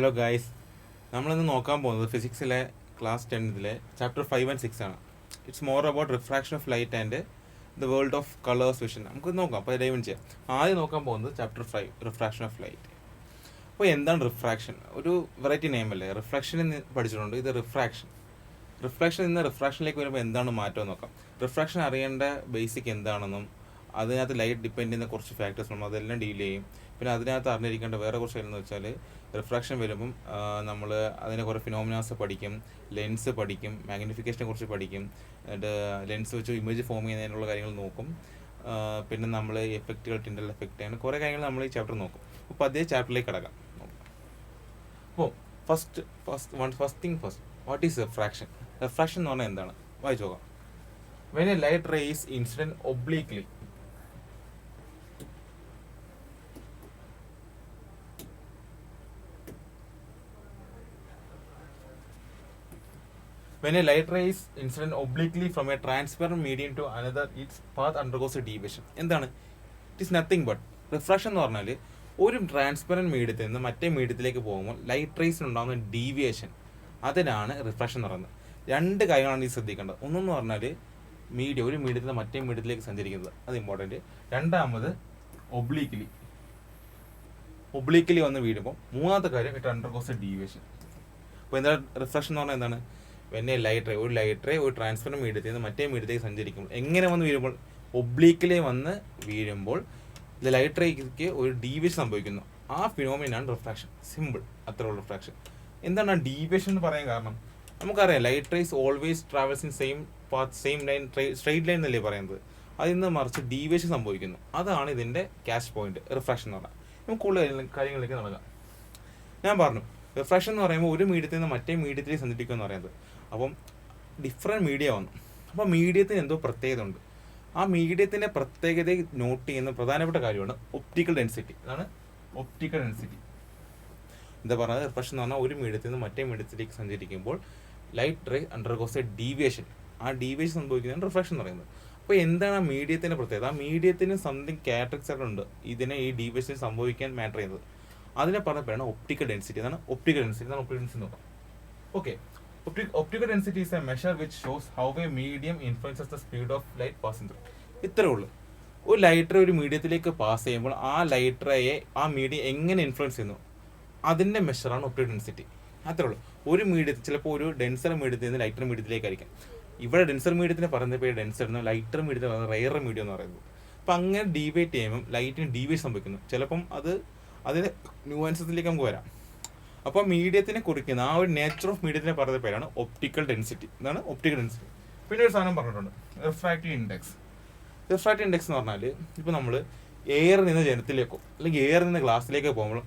Hello guys, നമ്മളിന്ന് നോക്കാൻ പോകുന്നത് ഫിസിക്സിലെ ക്ലാസ് 10 ചാപ്റ്റർ 5 and 6 ആണ്. It's more about refraction of light and the world of colours vision. നമുക്ക് നോക്കാം, അപ്പോൾ ഡൈവ് ചെയ്യാം. ആദ്യം നോക്കാൻ പോകുന്നത് ചാപ്റ്റർ 5 റിഫ്രാക്ഷൻ ഓഫ് ലൈറ്റ്. അപ്പോൾ എന്താണ് റിഫ്രാക്ഷൻ? ഒരു വെറൈറ്റി നെയിം അല്ലേ? റിഫ്രാക്ഷൻ പഠിച്ചിട്ടുണ്ട്. ഇത് റിഫ്രാക്ഷൻ നിന്ന് റിഫ്രാക്ഷനിലേക്ക് വരുമ്പോൾ എന്താണ് മാറ്റം നോക്കാം. റിഫ്രാക്ഷൻ അറിയേണ്ട ബേസിക് എന്താണെന്നും അതിനകത്ത് ലൈറ്റ് ഡിപ്പെൻഡ് ചെയ്യുന്ന കുറച്ച് ഫാക്ടേഴ്സ് ഉണ്ട്, അതെല്ലാം ഡീൽ ചെയ്യും. പിന്നെ അതിനകത്ത് അറിഞ്ഞിരിക്കേണ്ട വേറെ കുറച്ച് കാര്യമെന്ന് വെച്ചാൽ റിഫ്രാക്ഷൻ വരുമ്പം നമ്മൾ അതിനെ കുറേ ഫിനോമിനാസ് പഠിക്കും, ലെൻസ് പഠിക്കും, മാഗ്നിഫിക്കേഷനെ കുറിച്ച് പഠിക്കും, എന്നിട്ട് ലെൻസ് വെച്ച് ഇമേജ് ഫോം ചെയ്യുന്നതിനുള്ള കാര്യങ്ങൾ നോക്കും. പിന്നെ നമ്മൾ എഫക്റ്റുകൾ, ടിൻഡൽ എഫക്റ്റ്, അങ്ങനെ കുറേ കാര്യങ്ങൾ നമ്മൾ ഈ ചാപ്റ്റർ നോക്കും. അപ്പോൾ അതേ ചാപ്റ്ററിലേക്ക് കിടക്കാം. അപ്പോൾ first thing first, what is refraction? Refraction എന്ന് പറഞ്ഞാൽ എന്താണ്? വായിച്ചു നോക്കാം. When a light ray is incident obliquely When a light ray is incident obliquely from a transparent medium to another, its path undergoes a deviation. എന്താണ്? It is nothing but refraction എന്ന് പറഞ്ഞാൽ ഒരു transparent മീഡിയത്തിൽ നിന്ന് മറ്റേ മീഡിയത്തിലേക്ക് പോകുമ്പോൾ light റേസിനുണ്ടാകുന്ന deviation, അതിനാണ് refraction എന്ന് പറയുന്നത്. രണ്ട് കാര്യങ്ങളാണ് ഈ ശ്രദ്ധിക്കേണ്ടത്. ഒന്നെന്ന് പറഞ്ഞാൽ ഒരു മീഡിയത്തിൽ നിന്ന് മറ്റേ മീഡിയത്തിലേക്ക് സഞ്ചരിക്കുന്നത്, അത് ഇമ്പോർട്ടൻറ്റ്. രണ്ടാമത് ഒബ്ലീക്കലി വന്ന് വീഴുമ്പോൾ മൂന്നാമത്തെ കാര്യം ഇറ്റ് അണ്ടർഗോസ് എ ഡീവിയേഷൻ. അപ്പോൾ എന്താണ് റിഫ്രാക്ഷൻ എന്ന് പറഞ്ഞാൽ? എന്താണ്? പിന്നെ ഒരു ലൈറ്റ് റേ ഒരു ട്രാൻസ്പെറൻറ്റ് മീഡിയത്തിൽ നിന്ന് മറ്റേ മീഡിയത്തേക്ക് സഞ്ചരിക്കുമ്പോൾ എങ്ങനെ വന്ന് വീഴുമ്പോൾ? ഒബ്ലീക്കിലേ വന്ന് വീഴുമ്പോൾ ലൈറ്റ് റേക്ക് ഒരു ഡീവിയേഷൻ സംഭവിക്കുന്നു. ആ ഫിനോമിനാണ് റിഫ്രാക്ഷൻ. സിമ്പിൾ, അത്രയുള്ള റിഫ്രാക്ഷൻ. എന്താണ് ആ ഡീവിയേഷൻ എന്ന് പറയാൻ കാരണം? നമുക്കറിയാം light rays always travels in same path, same line, straight line എന്നല്ലേ പറയുന്നത്. അതിൽ നിന്ന് മറിച്ച് ഡീവിയേഷൻ സംഭവിക്കുന്നു. അതാണ് ഇതിൻ്റെ ക്യാച്ച് പോയിന്റ്, റിഫ്രാക്ഷൻ എന്ന് പറഞ്ഞാൽ. നമുക്ക് കൂടുതൽ കാര്യങ്ങളിലേക്ക് നടക്കാം. ഞാൻ പറഞ്ഞു, റിഫ്രാക്ഷൻ എന്ന് പറയുമ്പോൾ ഒരു മീഡിയത്തിൽ നിന്ന് മറ്റേ മീഡിയത്തിലേക്ക് സഞ്ചരിക്കുക എന്ന് പറയുന്നത്. അപ്പം ഡിഫറെൻറ്റ് മീഡിയ വന്നു. അപ്പോൾ മീഡിയത്തിന് എന്തോ പ്രത്യേകത ഉണ്ട്. ആ മീഡിയത്തിൻ്റെ പ്രത്യേകതയെ നോട്ട് ചെയ്യുന്ന പ്രധാനപ്പെട്ട കാര്യമാണ് ഒപ്റ്റിക്കൽ ഡെൻസിറ്റി. അതാണ് ഒപ്റ്റിക്കൽ ഡെൻസിറ്റി. എന്താ പറയുന്നത്? റിഫ്രാക്ഷൻ എന്ന് പറഞ്ഞാൽ ഒരു മീഡിയത്തിൽ നിന്ന് മറ്റേ മീഡിയത്തിലേക്ക് സഞ്ചരിക്കുമ്പോൾ light ray undergoes a deviation. ആ ഡീവിയേഷൻ സംഭവിക്കുന്നതാണ് റിഫ്രാക്ഷൻ എന്ന് പറയുന്നത്. അപ്പോൾ എന്താണ് ആ മീഡിയത്തിൻ്റെ പ്രത്യേകത? ആ മീഡിയത്തിന് സംതിങ് ക്യാരക്ടറിസ്റ്റിക്സ് ഉണ്ട് ഇതിനെ ഈ ഡീവിയേഷൻ സംഭവിക്കാൻ മാറ്റർ ചെയ്യുന്നത്. അതിനെ പറഞ്ഞപ്പോഴാണ് ഒപ്റ്റിക്കൽ ഡെൻസിറ്റി. അതാണ് ഒപ്റ്റിക്കൽ ഡെൻസിറ്റി നോക്കാം. Okay, optical density is a measure which shows how a medium influences the speed of light passing through. ഇത്രേ ഉള്ളൂ. ഒരു ലൈറ്റ് റേ ഒരു മീഡിയത്തിലേക്ക് പാസ് ചെയ്യുമ്പോൾ ആ ലൈറ്റ് റേയെ ആ മീഡിയം എങ്ങനെ ഇൻഫ്ലുവൻസ് ചെയ്യുന്നു, അതിൻ്റെ മെഷറാണ് ഒപ്റ്റിക്കൽ ഡെൻസിറ്റി. അത്രേ ഉള്ളൂ. ഒരു മീഡിയത്തിൽ, ചിലപ്പോൾ ഒരു ഡെൻസർ മീഡിയത്തിൽ നിന്ന് ലൈറ്റർ മീഡിയത്തിലേക്കായിരിക്കും. ഇവിടെ ഡെൻസർ മീഡിയത്തിന് പറയുന്ന പേര് ഡെൻസർ എന്നും ലൈറ്റർ മീഡിയത്തിന് പറയുന്നത് റെയർ മീഡിയം എന്ന് പറയുന്നത്. അപ്പം അങ്ങനെ ഡീവേറ്റ് ചെയ്യുമ്പം ലൈറ്റിന് ഡീവേറ്റ് സംഭവിക്കുന്നു. ചിലപ്പം അതിന് ന്യൂവൻസസിലേക്ക് നമുക്ക് വരാം. അപ്പോൾ മീഡിയത്തിനെ കുറിക്കുന്ന ആ ഒരു നേച്ചർ ഓഫ് മീഡിയത്തിനെ പറയുന്ന പേരാണ് ഒപ്റ്റിക്കൽ ഡെൻസിറ്റി. ഇതാണ് ഒപ്റ്റിക്കൽ ഡെൻസിറ്റി. പിന്നെ ഒരു സാധനം പറഞ്ഞിട്ടുണ്ട്, റിഫ്രാക്റ്റീവ് ഇൻഡെക്സ്. റിഫ്രാക്റ്റീവ് ഇൻഡെക്സ് എന്ന് പറഞ്ഞാൽ ഇപ്പോൾ നമ്മൾ എയറിൽ നിന്ന് ജലത്തിലേക്കോ അല്ലെങ്കിൽ എയറിൽ നിന്ന് ഗ്ലാസ്സിലേക്കോ പോകുമ്പോൾ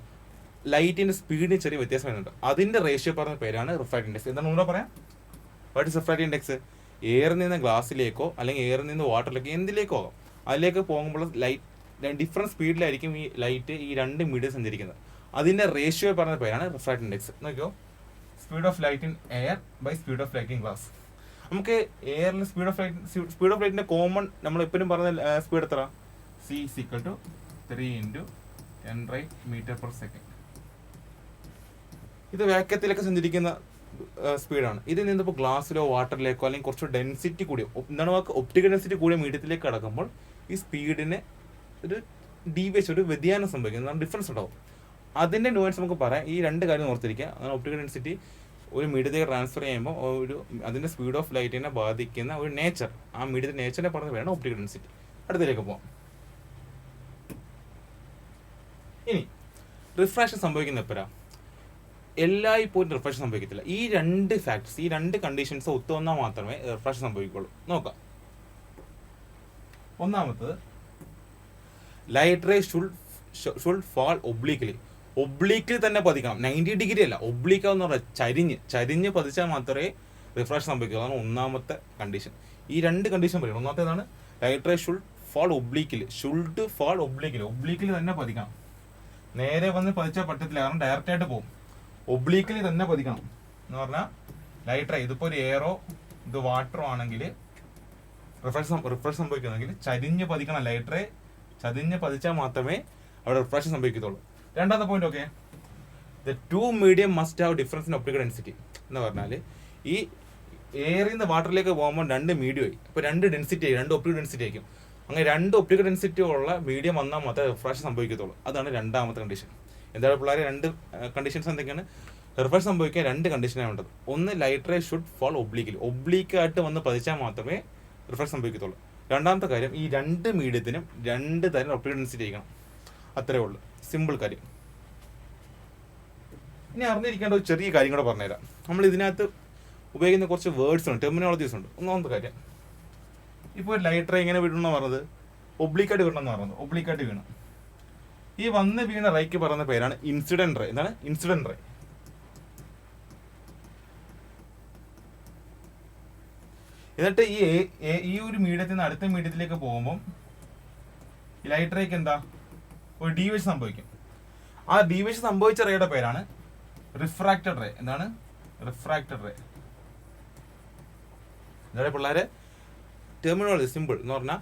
ലൈറ്റിൻ്റെ സ്പീഡിന് ചെറിയ വ്യത്യാസം വരുന്നുണ്ട്. അതിൻ്റെ റേഷ്യോ പറയുന്ന പേരാണ് റിഫ്രാക്റ്റീവ് ഇൻഡെക്സ്. എന്താണ് ഒന്നുകൂടെ പറയാം? What is refractive index? എയറിൽ നിന്ന് ഗ്ലാസ്സിലേക്കോ അല്ലെങ്കിൽ എയറിൽ നിന്ന് വാട്ടറിലേക്കോ എന്തിലേക്കോ ആകാം, അതിലേക്ക് പോകുമ്പോൾ ലൈറ്റ് ഡിഫറെൻറ്റ് സ്പീഡിലായിരിക്കും ഈ ലൈറ്റ് ഈ രണ്ട് മീഡിയം സഞ്ചരിക്കുന്നത്. അതിൻ്റെ റേഷ്യോ പറഞ്ഞ പേരാണ് റിഫ്രാക്റ്റീവ് ഇൻഡെക്സ്. നോക്കിയോ, speed of light in air by speed of light in glass. നമുക്ക് എയറിൽ സ്പീഡ് ഓഫ് ലൈറ്റിൻ്റെ കോമൺ നമ്മൾ എപ്പോഴും പറഞ്ഞ സ്പീഡ് എത്ര? c = 3 × 10⁻⁷ m/s. ഇത് വാക്യത്തിലൊക്കെ സഞ്ചരിക്കുന്ന സ്പീഡാണ്. ഇതിൽ നിന്നിപ്പോൾ ഗ്ലാസ്സിലോ വാട്ടറിലേക്കോ അല്ലെങ്കിൽ കുറച്ച് ഡെൻസിറ്റി കൂടിയോ, എന്താണ് വാക്ക്, ഒപ്റ്റിക്കൽ ഡെൻസിറ്റി കൂടിയ മീഡിയത്തിലേക്ക് കടക്കുമ്പോൾ ഈ സ്പീഡിന് ഒരു ഡീവിയേഷൻ, ഒരു വ്യതിയാനം സംഭവിക്കുന്നത്, ഡിഫറൻസ് ഉണ്ടാവും. അതിൻ്റെ ന്യൂവൻസ് നമുക്ക് പറയാം. ഈ രണ്ട് കാര്യം ഓർത്തിരിക്കുക. അതാണ് ഒപ്റ്റിക്കൽ ഡെൻസിറ്റി ഒരു മീഡിയത്തേക്ക് ട്രാൻസ്ഫർ ചെയ്യുമ്പോൾ അതിൻ്റെ സ്പീഡ് ഓഫ് ലൈറ്റിനെ ബാധിക്കുന്ന ഒരു നേച്ചർ, ആ മീഡിയത്തിൻ്റെ നേച്ചറിനെ പറഞ്ഞ പേരാണ് ഒപ്റ്റിക്കൽ ഡെൻസിറ്റി. അടുത്തേക്ക് പോകാം. ഇനി റിഫ്രാക്ഷൻ സംഭവിക്കുന്ന എപ്പോഴാണ്? എല്ലായ്പ്പോഴും റിഫ്രാക്ഷൻ സംഭവിക്കത്തില്ല. ഈ രണ്ട് ഫാക്ടേഴ്സ്, ഈ രണ്ട് കണ്ടീഷൻസ് ഒത്തുവന്നാൽ മാത്രമേ റിഫ്രാക്ഷൻ സംഭവിക്കുള്ളൂ. നോക്കാം. ഒന്നാമത്തത്, ലൈറ്റ് റേ ഷുഡ് ഫാൾ ഒബ്ലീക്ലി. ഒബ്ലീക്കിൽ തന്നെ പതിക്കണം. 90 ഡിഗ്രി അല്ല, ഒബ്ലീക്കാന്ന് പറഞ്ഞാൽ ചരിഞ്ഞ് പതിച്ചാൽ മാത്രമേ റിഫ്രാക്ഷൻ സംഭവിക്കൂ. അതാണ് ഒന്നാമത്തെ കണ്ടീഷൻ. ഈ രണ്ട് കണ്ടീഷൻ പറയണം. ഒന്നാമത്തേതാണ് ലൈറ്റ് റേ ഷുഡ് ഫാൾ ഒബ്ലീക്കിൽ. ഒബ്ലീക്കിൽ തന്നെ പതിക്കണം. നേരെ വന്ന് പതിച്ചാൽ പറ്റത്തില്ല, കാരണം ഡയറക്റ്റ് ആയിട്ട് പോകും. ഒബ്ലീക്കിൽ തന്നെ പതിക്കണം എന്ന് പറഞ്ഞാൽ ലൈറ്റ് റേ, ഇതിപ്പോൾ ഒരു എയറോ ഇത് വാട്ടറോ ആണെങ്കിൽ റിഫ്രാക്ഷൻ സംഭവിക്കുന്നെങ്കിൽ ചരിഞ്ഞ് പതിക്കണം. ലൈറ്റ് റേ ചതിഞ്ഞ് പതിച്ചാൽ മാത്രമേ അവിടെ റിഫ്രാക്ഷൻ സംഭവിക്കത്തുള്ളൂ. രണ്ടാമത്തെ point, okay, the two medium must have difference in optical density എന്ന് പറഞ്ഞാൽ ഈ എയറിൽ നിന്ന് വാട്ടറിലേക്ക് പോകുമ്പോൾ രണ്ട് മീഡിയമായി, അപ്പോൾ രണ്ട് ഡെൻസിറ്റി ആയി, രണ്ട് ഒപ്റ്റിക്കൽ ഡെൻസിറ്റി ആയിരിക്കും. അങ്ങനെ രണ്ട് ഒപ്റ്റിക്കൽ ഡെൻസിറ്റി ഉള്ള മീഡിയം വന്നാൽ മാത്രമേ റിഫ്രാക്ഷൻ സംഭവിക്കത്തുള്ളൂ. അതാണ് രണ്ടാമത്തെ കണ്ടീഷൻ. എന്താണ് പിള്ളേരെ രണ്ട് കണ്ടീഷൻസ് എന്തൊക്കെയാണ്? റിഫ്രാക്ഷൻ സംഭവിക്കാൻ രണ്ട് കണ്ടീഷനാണ് വേണ്ടത്. ഒന്ന്, ലൈറ്റ് റേ ഷുഡ് ഫോൾ ഒബ്ലീക്കായിട്ട് വന്ന് പതിച്ചാൽ മാത്രമേ റിഫ്രാക്ഷൻ സംഭവിക്കത്തുള്ളൂ. രണ്ടാമത്തെ കാര്യം, ഈ രണ്ട് മീഡിയത്തിനും രണ്ട് തരം ഒപ്റ്റിക്കൽ ഡെൻസിറ്റി ആയിരിക്കണം. അത്രേ ഉള്ളൂ, സിമ്പിൾ കാര്യം. ഇനി അറിഞ്ഞിരിക്കേണ്ട ഒരു ചെറിയ കാര്യം കൂടെ പറഞ്ഞുതരാം. നമ്മൾ ഇതിനകത്ത് ഉപയോഗിക്കുന്ന കുറച്ച് വേർഡ്സ് ഉണ്ട്, ടെർമിനോളജീസ് ഉണ്ട്. ഒന്നാമത്തെ കാര്യം, ഇപ്പോൾ ഒരു ലൈറ്റ് റേ ഇങ്ങനെ വീഴണമെന്ന് പറഞ്ഞത് ഒബ്ലീക്കായിട്ട് വീഴണമെന്ന് പറഞ്ഞത് ഒബ്ലീക്കായിട്ട് വീണം. ഈ വന്ന് വീണ റേക്ക് പറയുന്ന പേരാണ് ഇൻസിഡന്റ് റേ. എന്താണ് ഇൻസിഡന്റ് റേ? എന്നിട്ട് ഈ ഒരു മീഡിയത്തിൽ നിന്ന് അടുത്ത മീഡിയത്തിലേക്ക് പോകുമ്പം ഈ ലൈറ്റ് റേക്ക് എന്താ ഒരു ഡീവിയേഷൻ സംഭവിക്കും. ആ ഡീവിയേഷൻ സംഭവിച്ച റേയുടെ പേരാണ് റിഫ്രാക്റ്റഡ് റേ. എന്താണ് റിഫ്രാക്റ്റഡ് റേ? എന്താ പിള്ളേരെ ടെർമിനോളജി സിമ്പിൾ എന്ന് പറഞ്ഞാൽ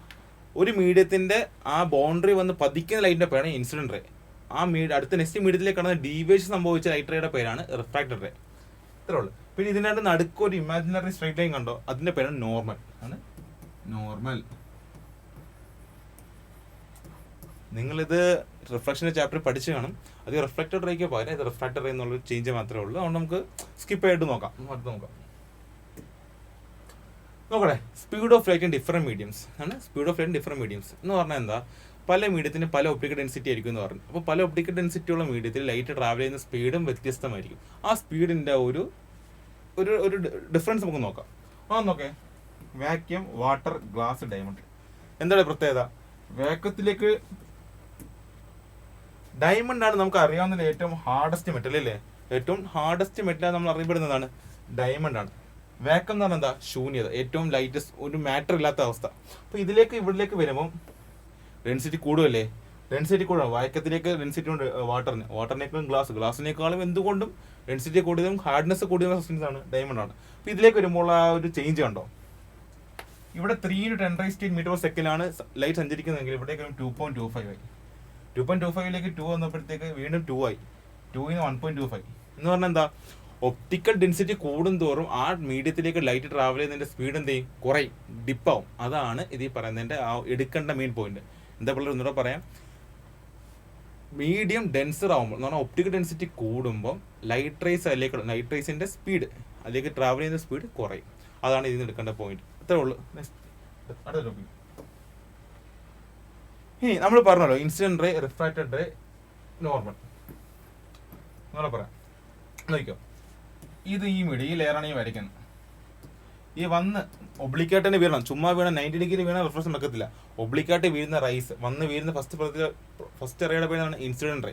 ഒരു മീഡിയത്തിന്റെ ആ ബൗണ്ടറി വന്ന് പതിക്കുന്ന ലൈറ്റിന്റെ പേരാണ് ഇൻസിഡന്റ് റേ. ആ അടുത്ത നെക്സ്റ്റ് മീഡിയത്തിലേക്ക് കടന്ന ഡീവിയേഷൻ സംഭവിച്ച ലൈറ്റ് റേയുടെ പേരാണ് റിഫ്രാക്റ്റഡ് റേ. ഇത്രേ ഉള്ളൂ. പിന്നെ ഇതിനകത്ത് നടുക്ക് ഒരു ഇമാജിനറി സ്ട്രൈറ്റ് ലൈൻ കണ്ടോ, അതിന്റെ പേരാണ് നോർമൽ. ആണ് നോർമൽ. നിങ്ങളിത് റിഫ്ലക്ഷൻ്റെ ചാപ്റ്റർ പഠിച്ചു കാണും. അത് റിഫ്ലക്റ്റഡ് റേക്ക് പകരം ഇത് റിഫ്രാക്റ്റഡ് റേ എന്നുള്ള ചേഞ്ച് മാത്രമേ ഉള്ളൂ. അതുകൊണ്ട് നമുക്ക് സ്കിപ്പ് ആയിട്ട് നോക്കാം. അടുത്ത് നോക്കാം. നോക്കട്ടെ, speed of light in different mediums ആണ്. Speed of light in different mediums എന്ന് പറഞ്ഞാൽ എന്താ, പല മീഡിയത്തിന് പല ഒപ്റ്റിക്കൽ ഡെൻസിറ്റി ആയിരിക്കും എന്ന് പറഞ്ഞു. അപ്പോൾ പല ഒപ്റ്റിക്കൽ ഡെൻസിറ്റി ഉള്ള മീഡിയത്തിൽ ലൈറ്റ് ട്രാവൽ ചെയ്യുന്ന സ്പീഡും വ്യത്യസ്തമായിരിക്കും. ആ സ്പീഡിൻ്റെ ഒരു ഡിഫറൻസ് നമുക്ക് നോക്കാം. നോക്കേ, വാക്യൂം, വാട്ടർ, ഗ്ലാസ്, ഡയമണ്ട്. എന്താണ് പ്രത്യേകത? വാക്യത്തിലേക്ക് ഡയമണ്ട് ആണ് നമുക്ക് അറിയാവുന്ന ഏറ്റവും ഹാർഡസ്റ്റ് മെറ്റൽ അല്ലേ? ഏറ്റവും ഹാർഡസ്റ്റ് മെറ്റൽ നമ്മൾ അറിയപ്പെടുന്നതാണ് ഡയമണ്ട് ആണ്. വാക്കം എന്ന് പറഞ്ഞാൽ എന്താ? ശൂന്യത, ഏറ്റവും ലൈറ്റസ്റ്റ്, ഒരു മാറ്റർ ഇല്ലാത്ത അവസ്ഥ. അപ്പോൾ ഇവിടേക്ക് വരുമ്പോൾ ഡെൻസിറ്റി കൂടുമല്ലേ? ഡെൻസിറ്റി കൂടുക. വാക്യത്തിലേക്ക് ഡെൻസിറ്റി ഉണ്ട് വാട്ടറിനേക്കാളും ഗ്ലാസിനേക്കാളും എന്തുകൊണ്ടും ഡെൻസിറ്റി കൂടിയതും ഹാർഡ്നെസ് കൂടിയ സബ്സ്റ്റൻസ് ആണ് ഡയമണ്ട് ആണ്. അപ്പോൾ ഇതിലേക്ക് വരുമ്പോൾ ആ ഒരു ചേഞ്ച് കണ്ടോ? ഇവിടെ 3 × 10⁻⁷ മീറ്റർ/സെക്കൻഡ് ആണ് ലൈറ്റ് സഞ്ചരിക്കുന്നതെങ്കിൽ ഇവിടേക്ക് 2.25 ആയി. 2.25ലേക്ക് 2 വന്നപ്പോഴത്തേക്ക് വീണ്ടും 2 ആയി. 2 ന് 1.25 എന്ന് പറഞ്ഞാൽ എന്താ? ഒപ്റ്റിക്കൽ ഡെൻസിറ്റി കൂടുന്തോറും ആ മീഡിയത്തിലേക്ക് ലൈറ്റ് ട്രാവൽ ചെയ്യുന്നതിന്റെ സ്പീഡ് എന്ത് ചെയ്യും? കുറയും, ഡിപ്പാവും. അതാണ് ഇത് ഈ പറയുന്നതിന്റെ ആ എടുക്കേണ്ട മെയിൻ പോയിന്റ്. എന്താ പിള്ളേർ ഒന്നുകൂടെ പറയാം. മീഡിയം ഡെൻസർ ആകുമ്പോൾ എന്ന് പറഞ്ഞാൽ ഒപ്റ്റിക്കൽ ഡെൻസിറ്റി കൂടുമ്പോൾ ലൈറ്റ് റേസിന്റെ സ്പീഡ് അതിലേക്ക് ട്രാവൽ ചെയ്യുന്ന സ്പീഡ് കുറയും. അതാണ് ഇതിന് എടുക്കേണ്ട പോയിന്റ്. അത്രേ ഉള്ളൂ. അടുത്ത ടോപ്പിക്. ഇനി നമ്മൾ പറഞ്ഞല്ലോ incident ray, refracted ray, normal. നിങ്ങളെ പറയാം, നോക്കിക്കോ. ഇത് ഈ മീഡിയ ഈ ലെയറാണ് ഈ വരയ്ക്കുന്നത്. ഈ വന്ന് ഒബ്ലിക്കായിട്ട് വീഴണം. ചുമ്മാ വീണ 90 ഡിഗ്രി വീണ റിഫ്ലക്ഷൻ വെക്കത്തില്ല. ഒബ്ലിക്കായിട്ട് വീഴുന്ന റൈസ് വന്ന് വീഴുന്ന ഫസ്റ്റ് റേയുടെ പേരാണ് ഇൻസിഡന്റ് റേ.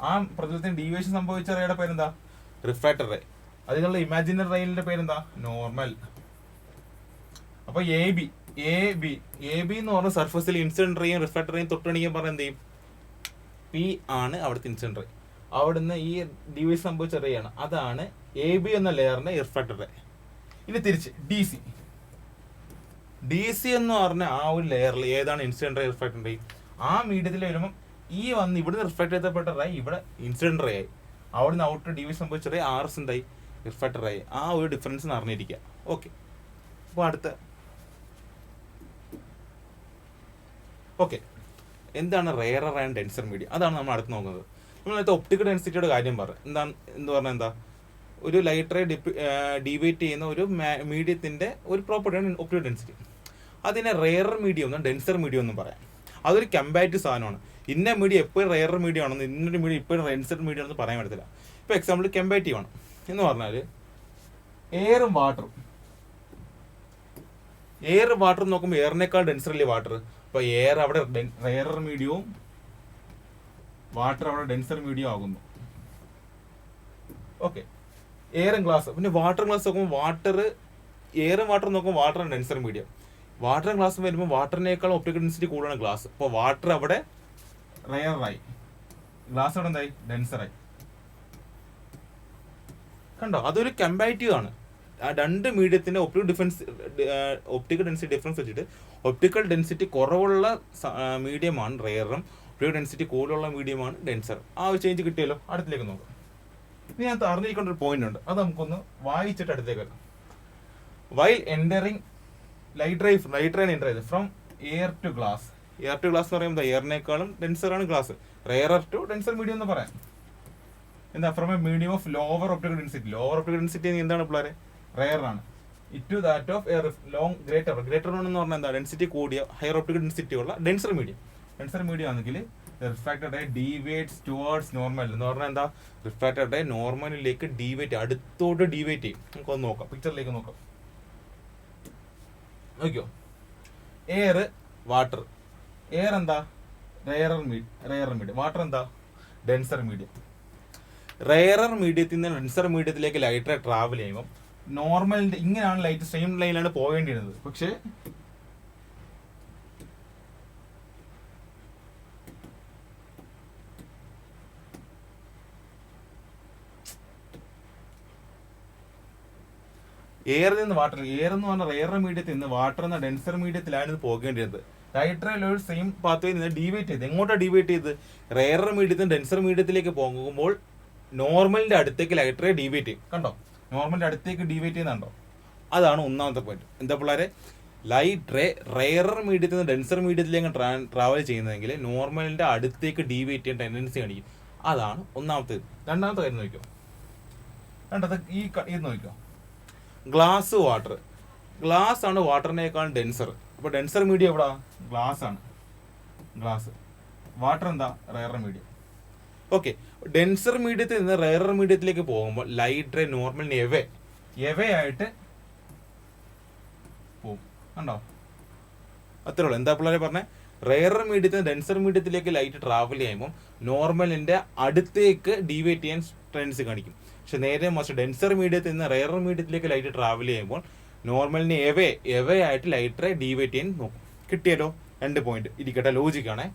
ആ പ്രതലത്തിന് ഡീവിയേഷൻ സംഭവിച്ച റേയുടെ പേരെന്താ? Refracted ray. അതിനുള്ള ഇമാജിനറി റേയിലെ പേരെന്താ? നോർമൽ. അപ്പൊ എ ബി എന്ന് പറഞ്ഞ സർഫസിൽ ഇൻസിഡന്റ് റേയും റിഫ്രാക്റ്റഡ് റേയും തൊട്ടണിക്കാൻ പറഞ്ഞ എന്ത് ചെയ്യും? പി ആണ് അവിടുത്തെ ഇൻസിഡന്റ് റേ. അവിടുന്ന് ഈ ഡീവിയേഷൻ സംഭവിച്ച റേ ആണ്. അതാണ് എ ബി എന്ന ലെയറിന്റെ റിഫ്രാക്റ്റഡ് റേ. ഇനി തിരിച്ച് ഡി സി എന്ന് പറഞ്ഞ ആ ഒരു ലെയറിൽ ഏതാണ് ഇൻസിഡന്റ് റേ, റിഫ്രാക്റ്റഡ് റേ? ആ മീഡിയത്തിൽ വരുമ്പോൾ ഈ വന്ന് ഇവിടുന്ന് റിഫ്രാക്ട് ചെയ്യപ്പെട്ട റേ ഇവിടെ ഇൻസിഡന്റ് റേ ആയി. അവിടുന്ന് ഔട്ട് ഡീവിയേഷൻ സംഭവിച്ച റേ RS എന്തായി? Refracted ray. ആ ഒരു ഡിഫറൻസ് അറിഞ്ഞിരിക്കുക. ഓക്കെ. അപ്പോൾ ഓക്കെ, എന്താണ് റെയറർ ആൻഡ് ഡെൻസർ മീഡിയ? അതാണ് നമ്മൾ അടുത്ത് നോക്കുന്നത്. നമ്മൾ നേരത്തെ ഒപ്റ്റിക്കൽ ഡെൻസിറ്റിയുടെ കാര്യം പറഞ്ഞാൽ ഒരു ലൈറ്റ് റേ ഡീവിയേറ്റ് ചെയ്യുന്ന ഒരു മീഡിയത്തിന്റെ ഒരു പ്രോപ്പർട്ടിയാണ് ഒപ്റ്റിക്കൽ ഡെൻസിറ്റി. അതിനെ റെയറർ മീഡിയം എന്നും ഡെൻസർ മീഡിയം എന്നും പറയാം. അതൊരു കമ്പാരിറ്റീവ് സാധനമാണ്. ഇന്ന മീഡിയം എപ്പോഴും റെയറർ മീഡിയം ആണെന്ന് ഇന്നൊരു മീഡിയം ഇപ്പോഴും ഡെൻസർ മീഡിയം ആണെന്ന് പറയാൻ പറ്റത്തില്ല. ഇപ്പോൾ എക്സാമ്പിൾ കമ്പാരിറ്റീവ് ആണ് എന്ന് പറഞ്ഞാൽ എയറും വാട്ടറും നോക്കുമ്പോൾ എയറിനേക്കാൾ ഡെൻസർ അല്ലേ വാട്ടർ. അപ്പോൾ എയർ അവിടെ റെയറർ മീഡിയവും വാട്ടർ അവിടെ ഡെൻസർ മീഡിയം ആകുന്നു. ഓക്കെ. എയറും ഗ്ലാസ്, പിന്നെ വാട്ടർ ഗ്ലാസ് നോക്കുമ്പോൾ എയറും വാട്ടറും നോക്കുമ്പോൾ വാട്ടർ ഡെൻസർ മീഡിയം. വാട്ടറും ഗ്ലാസും വരുമ്പോൾ വാട്ടറിനേക്കാൾ ഒപ്റ്റിക്കൽ ഡെൻസിറ്റി കൂടുതലാണ് ഗ്ലാസ്. അപ്പോൾ വാട്ടർ അവിടെ റെയറായി, ഗ്ലാസ് അവിടെ എന്തായി? ഡെൻസറായി. കണ്ടോ? അതൊരു കമ്പാരിറ്റീവ് ആണ്. ആ രണ്ട് മീഡിയത്തിന്റെ ഒപ്റ്റിക്കൽ ഡെൻസിറ്റി ഡിഫറൻസ് വെച്ചിട്ട് ഒപ്റ്റിക്കൽ ഡെൻസിറ്റി കുറവുള്ള മീഡിയമാണ് റെയറും ഒപ്റ്റിക്കൽ ഡെൻസിറ്റി കൂടുതലുള്ള മീഡിയമാണ് ഡെൻസർ. ആ ഒരു ചേഞ്ച് കിട്ടിയല്ലോ. അടുത്തിലേക്ക് നോക്കാം. ഇനി ഞാൻ അറിഞ്ഞിരിക്കേണ്ട ഒരു പോയിന്റ് ഉണ്ട്, അത് നമുക്കൊന്ന് വായിച്ചിട്ട് അടുത്തേക്ക് വരാം. While entering light ray enter ചെയ്ത് ഫ്രം എയർ ടു ഗ്ലാസ് എന്ന് പറയുമ്പോൾ എയറിനേക്കാളും ഡെൻസറാണ് glass. Rarer to denser medium എന്ന് പറയാം. എന്താ, from a medium of lower optical density എന്താണ് പിള്ളേരെ? റെയർ ആണ്. It to that of a long greater എന്ന് പറഞ്ഞാൽ എന്താ, ഡെൻസിറ്റി കൂടിയ ഹയർ ഒപ്റ്റിക്കൽ ഡെൻസിറ്റി ഉള്ള ഡെൻസർ മീഡിയം ആണെങ്കിൽ refracted ray deviates towards normal എന്ന് പറഞ്ഞാൽ എന്താ, റിഫ്രാക്റ്റഡ് റേ നോർമലിലേക്ക് അടുത്തോട്ട് ഡീവേറ്റ് ചെയ്യും. നമുക്കൊന്ന് നോക്കാം, പിക്ചറിലേക്ക് നോക്കാം. നോക്കിയോ, എയർ വാട്ടർ, എയർ എന്താ റെയറർ മീഡിയം, വാട്ടർ എന്താ ഡെൻസർ മീഡിയം. റെയറർ മീഡിയത്തിൽ നിന്ന് ഡെൻസർ മീഡിയത്തിലേക്ക് ലൈറ്റ് റേ ട്രാവൽ ചെയ്യുമ്പോൾ നോർമലിന്റെ ഇങ്ങനെയാണ് ലൈറ്റ് സെയിം ലൈനിലാണ് പോകേണ്ടിയിരുന്നത്. പക്ഷേ എയറിൽ നിന്ന് വാട്ടർ, എയർ എന്ന് പറഞ്ഞാൽ റെയർ മീഡിയത്തിൽ നിന്ന് വാട്ടർ എന്ന ഡെൻസർ മീഡിയത്തിലാണ് ഇത് പോകേണ്ടിയിരുന്നത്. ലൈറ്റ് റേ ഒരു സെയിം പാത്വയിൽ നിന്ന് ഡീവേറ്റ് ചെയ്ത് എങ്ങോട്ടാണ് ഡീവേറ്റ് ചെയ്ത്? റെയർ മീഡിയത്തിൽ നിന്ന് ഡെൻസർ മീഡിയത്തിലേക്ക് പോകുമ്പോൾ നോർമലിന്റെ അടുത്തേക്ക് ലൈറ്റ് റേ ഡീവേറ്റ് ചെയ്യും. കണ്ടോ, നോർമലിന്റെ അടുത്തേക്ക് ഡീവേറ്റ് ചെയ്യുന്നുണ്ടോ? അതാണ് ഒന്നാമത്തെ പോയിന്റ്. എന്താ പിള്ളേരെ, ലൈറ്റ് റേ റെയറർ മീഡിയത്തിൽ നിന്ന് ഡെൻസർ മീഡിയത്തിലേക്ക് ട്രാവൽ ചെയ്യുന്നതെങ്കിൽ നോർമലിന്റെ അടുത്തേക്ക് ഡീവേറ്റ് ചെയ്യാൻ ടെൻഡൻസി കാണിക്കും. അതാണ് ഒന്നാമത്തേത്. രണ്ടാമത്തെ കാര്യം നോക്കിയോ, ഇത് നോക്കിയോ, ഗ്ലാസ് വാട്ടർ, ഗ്ലാസ് ആണ് വാട്ടറിനേക്കാൾ ഡെൻസർ. അപ്പോൾ ഡെൻസർ മീഡിയം എവിടാ? ഗ്ലാസ് ആണ്. വാട്ടർ എന്താ? Rarer medium. ഓക്കെ, ഡെൻസർ മീഡിയത്തിൽ നിന്ന് റെയറർ മീഡിയത്തിലേക്ക് പോകുമ്പോൾ ലൈറ്റ് റേ നോർമലിന് എവേ ആയിട്ട് പോകും. കണ്ടോ, അത്രേ ഉള്ളൂ. എന്താ പിള്ളേരെ പറഞ്ഞേ, റെയറർ മീഡിയത്തിൽ നിന്ന് ഡെൻസർ മീഡിയത്തിലേക്ക് ലൈറ്റ് ട്രാവൽ ചെയ്യുമ്പോൾ നോർമലിന്റെ അടുത്തേക്ക് ഡീവേറ്റ് ചെയ്യാൻ ടെൻഡൻസി കാണിക്കും. പക്ഷെ നേരെ മറിച്ച് ഡെൻസർ മീഡിയത്തിൽ നിന്ന് റെയറർ മീഡിയത്തിലേക്ക് ലൈറ്റ് ട്രാവൽ ചെയ്യുമ്പോൾ നോർമലിന് എവേ ആയിട്ട് ലൈറ്റ് റേ ഡീവേറ്റ് ചെയ്യാൻ നോക്കും. കിട്ടിയല്ലോ, 2 പോയിന്റ് ഇരിക്കട്ടെ, ലോജിക്കാണേ.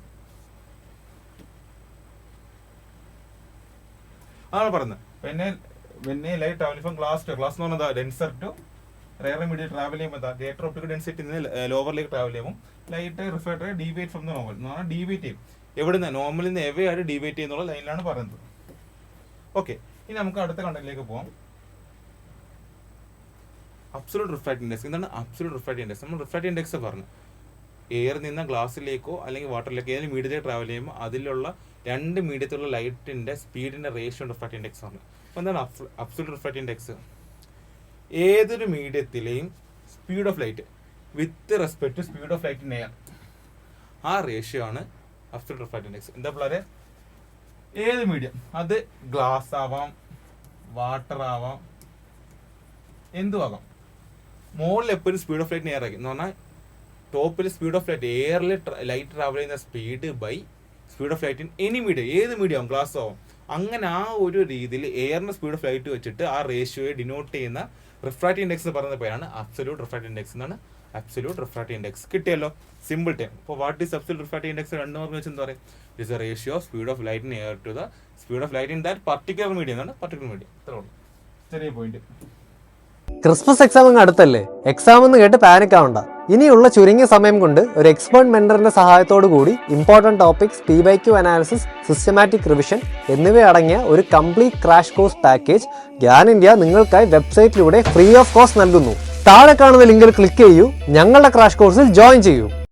അതാണ് പറയുന്നത്. പിന്നെ ലൈറ്റ് ട്രാവൽ ഫ്രം ഗ്ലാസ് എന്ന് പറഞ്ഞാൽ denser to rare medium travel ചെയ്യുമ്പോൾ എന്താ, ഗ്രേറ്റർ ഒപ്റ്റിക്കൽ ഡെൻസിറ്റി ലോവറിലേക്ക് ട്രാവൽ ചെയ്യുമ്പോൾ light refractor deviate from the normal എന്ന് പറഞ്ഞാൽ ഡീവേറ്റ് ചെയ്യും. എവിടുന്ന്? നോർമലിൽ നിന്ന് എവേ ആയിട്ട് ഡീവേറ്റ് ചെയ്യുന്നുള്ള ലൈനിലാണ് പറയുന്നത്. ഓക്കെ, ഇനി നമുക്ക് അടുത്ത കണ്ടന്റിലേക്ക് പോകാം. Absolute refractive index. എന്താണ് അബ്സല്യൂട്ട് റിഫ്രാക്റ്റീവ് ഇൻഡെക്സ്? നമ്മൾ റിഫ്രാക്റ്റീവ് ഇൻഡെക്സ് പറഞ്ഞു, എയർ നിന്ന് ഗ്ലാസ്സിലേക്കോ അല്ലെങ്കിൽ വാട്ടറിലേക്കോ ഏതെങ്കിലും മീഡിയത്തിലേക്ക് ട്രാവൽ ചെയ്യുമ്പോൾ അതിലുള്ള 2 മീഡിയത്തിലുള്ള ലൈറ്റിന്റെ സ്പീഡിന്റെ റേഷ്യോ റിഫ്രാക്റ്റീവ് ഇൻഡെക്സ് ആണ്. അപ്പോൾ എന്താണ് അബ്സല്യൂട്ട് റിഫ്രാക്റ്റീവ് ഇൻഡെക്സ്? ഏതൊരു മീഡിയത്തിലെയും speed of light with respect to speed of light in air, ആ റേഷ്യോ ആണ് അബ്സല്യൂട്ട് റിഫ്രാക്റ്റീവ് ഇൻഡെക്സ്. എന്താ പിള്ളേരെ, ഏത് മീഡിയം, അത് ഗ്ലാസ് ആവാം, വാട്ടർ ആവാം, എന്തും ആകാം, മുകളിൽ എപ്പോഴും സ്പീഡ് ഓഫ് ലൈറ്റ് എയർ ആയിരിക്കും. എന്ന് പറഞ്ഞാൽ ടോപ്പിൽ സ്പീഡ് ഓഫ് ലൈറ്റ്, എയറിൽ ലൈറ്റ് ട്രാവൽ ചെയ്യുന്ന speed by speed of light in any medium, ഏത് മീഡിയം ആവും, ഗ്ലാസ് ആവും. അങ്ങനെ ആ ഒരു രീതിയിൽ എയറിന്റെ സ്പീഡ് ഓഫ് ലൈറ്റ് വെച്ചിട്ട് ആ റേഷ്യോയെ ഡിനോട്ട് ചെയ്യുന്ന റിഫ്രാക്റ്റീവ് ഇൻഡെക്സ് എന്ന് പറയുന്ന പേരാണ് അബ്സല്യൂട്ട് റിഫ്രാക്റ്റീവ് ഇൻഡെക്സ് എന്നാണ്. അബ്സല്യൂട്ട് റിഫ്രാക്റ്റീവ് ഇൻഡെക്സ് കിട്ടിയല്ലോ, സിമ്പിൾ ടൈം. അപ്പോൾ what is absolute refractive index? 2 mark വെച്ച് എന്താ പറയുക? It is a ratio of speed of light in air to the speed of light in that particular medium എന്നാണ്. Particular medium ഇത്രേ ഉള്ളൂ, ചെറിയ point. Christmas exam അങ്ങ് അടുത്തല്ലേ, എക്സാം എന്ന് കേട്ട് പാനിക് ആവണ്ട. ഇനിയുള്ള ചുരുങ്ങിയ സമയം കൊണ്ട് ഒരു എക്സ്പേർട്ട് മെന്ററിന്റെ സഹായത്തോടു കൂടി important topics, P/Q analysis, systematic revision എന്നിവയടങ്ങിയ ഒരു complete crash course package Gyan India നിങ്ങൾക്കായി വെബ്സൈറ്റിലൂടെ ഫ്രീ ഓഫ് കോസ്റ്റ് നൽകുന്നു. താഴെ കാണുന്ന ലിങ്കിൽ ക്ലിക്ക് ചെയ്യൂ, ഞങ്ങളുടെ ക്രാഷ് കോഴ്സിൽ ജോയിൻ ചെയ്യൂ.